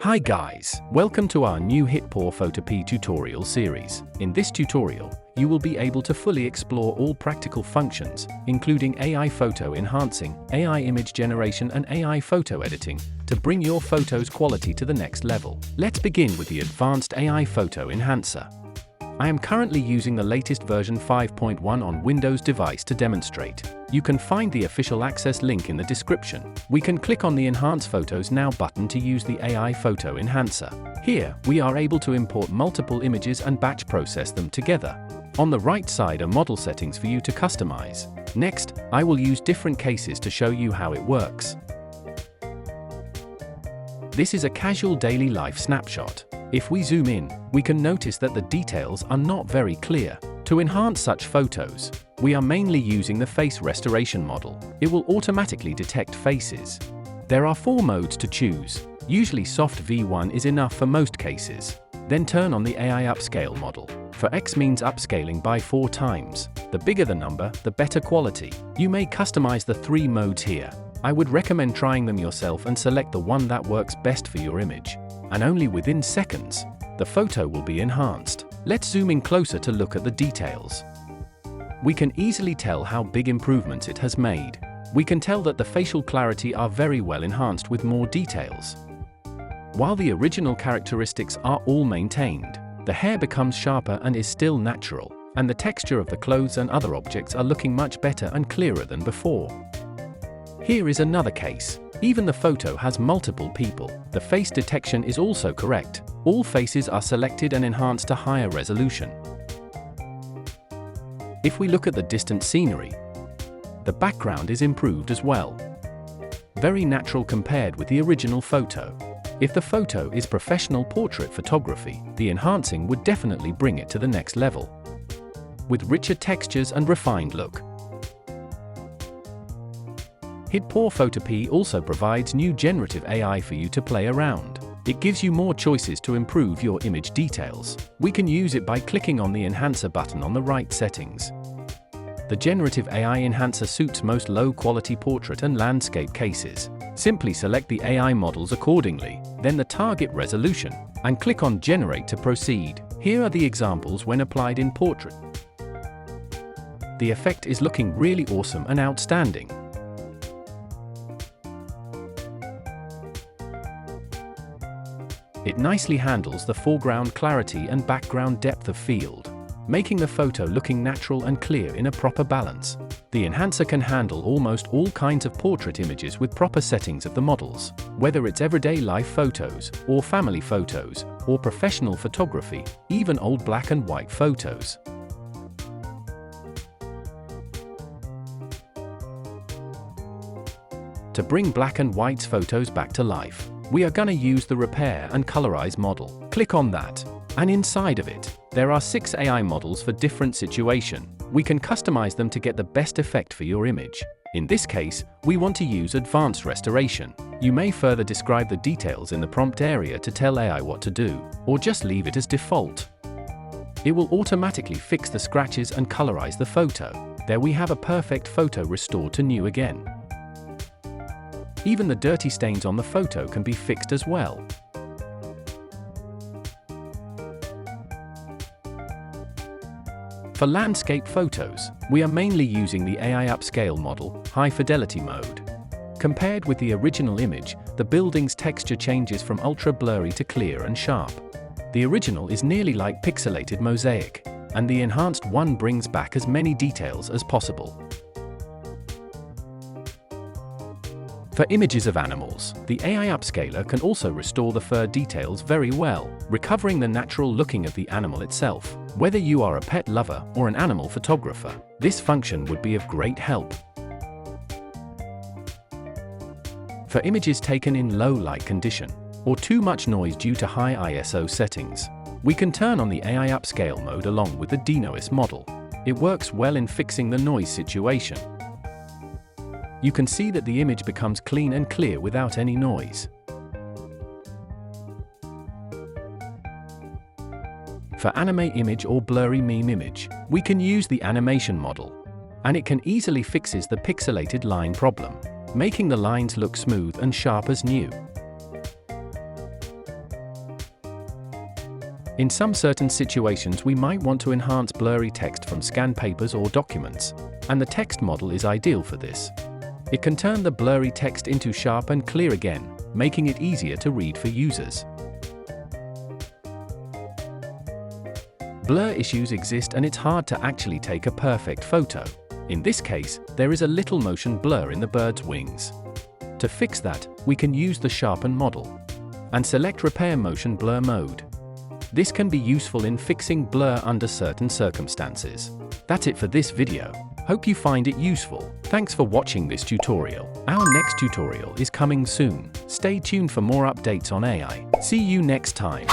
Hi guys, welcome to our new HitPaw FotorPea tutorial series. In this tutorial, you will be able to fully explore all practical functions, including AI photo enhancing, AI image generation and AI photo editing, to bring your photos quality to the next level. Let's begin with the advanced AI photo enhancer. I am currently using the latest version 5.1 on Windows device to demonstrate. You can find the official access link in the description. We can click on the Enhance Photos Now button to use the AI photo enhancer. Here, we are able to import multiple images and batch process them together. On the right side are model settings for you to customize. Next, I will use different cases to show you how it works. This is a casual daily life snapshot. If we zoom in, we can notice that the details are not very clear. To enhance such photos, we are mainly using the face restoration model. It will automatically detect faces. There are 4 modes to choose. Usually soft V1 is enough for most cases. Then turn on the AI Upscale model. For X means upscaling by 4 times. The bigger the number, the better quality. You may customize the 3 modes here. I would recommend trying them yourself and select the one that works best for your image. And only within seconds, the photo will be enhanced. Let's zoom in closer to look at the details. We can easily tell how big improvements it has made. We can tell that the facial clarity are very well enhanced with more details. While the original characteristics are all maintained, the hair becomes sharper and is still natural, and the texture of the clothes and other objects are looking much better and clearer than before. Here is another case. Even the photo has multiple people. The face detection is also correct. All faces are selected and enhanced to higher resolution. If we look at the distant scenery, the background is improved as well. Very natural compared with the original photo. If the photo is professional portrait photography, the enhancing would definitely bring it to the next level. With richer textures and refined look. HitPaw FotorPea also provides new generative AI for you to play around. It gives you more choices to improve your image details. We can use it by clicking on the Enhancer button on the right settings. The generative AI enhancer suits most low-quality portrait and landscape cases. Simply select the AI models accordingly, then the target resolution, and click on Generate to proceed. Here are the examples when applied in portrait. The effect is looking really awesome and outstanding. It nicely handles the foreground clarity and background depth of field, making the photo looking natural and clear in a proper balance. The enhancer can handle almost all kinds of portrait images with proper settings of the models, whether it's everyday life photos, or family photos, or professional photography, even old black and white photos. To bring black and white photos back to life, we are gonna use the Repair and Colorize model. Click on that, and inside of it, there are 6 AI models for different situation. We can customize them to get the best effect for your image. In this case, we want to use Advanced Restoration. You may further describe the details in the prompt area to tell AI what to do, or just leave it as default. It will automatically fix the scratches and colorize the photo. There we have a perfect photo restored to new again. Even the dirty stains on the photo can be fixed as well. For landscape photos, we are mainly using the AI Upscale model, High Fidelity mode. Compared with the original image, the building's texture changes from ultra blurry to clear and sharp. The original is nearly like pixelated mosaic, and the enhanced one brings back as many details as possible. For images of animals, the AI Upscaler can also restore the fur details very well, recovering the natural looking of the animal itself. Whether you are a pet lover or an animal photographer, this function would be of great help. For images taken in low light condition, or too much noise due to high ISO settings, we can turn on the AI Upscale mode along with the Denoise model. It works well in fixing the noise situation. You can see that the image becomes clean and clear without any noise. For anime image or blurry meme image, we can use the animation model, and it can easily fixes the pixelated line problem, making the lines look smooth and sharp as new. In some certain situations we might want to enhance blurry text from scanned papers or documents, and the text model is ideal for this. It can turn the blurry text into sharp and clear again, making it easier to read for users. Blur issues exist and it's hard to actually take a perfect photo. In this case, there is a little motion blur in the bird's wings. To fix that, we can use the Sharpen model and select Repair Motion Blur mode. This can be useful in fixing blur under certain circumstances. That's it for this video. Hope you find it useful. Thanks for watching this tutorial. Our next tutorial is coming soon. Stay tuned for more updates on AI. See you next time.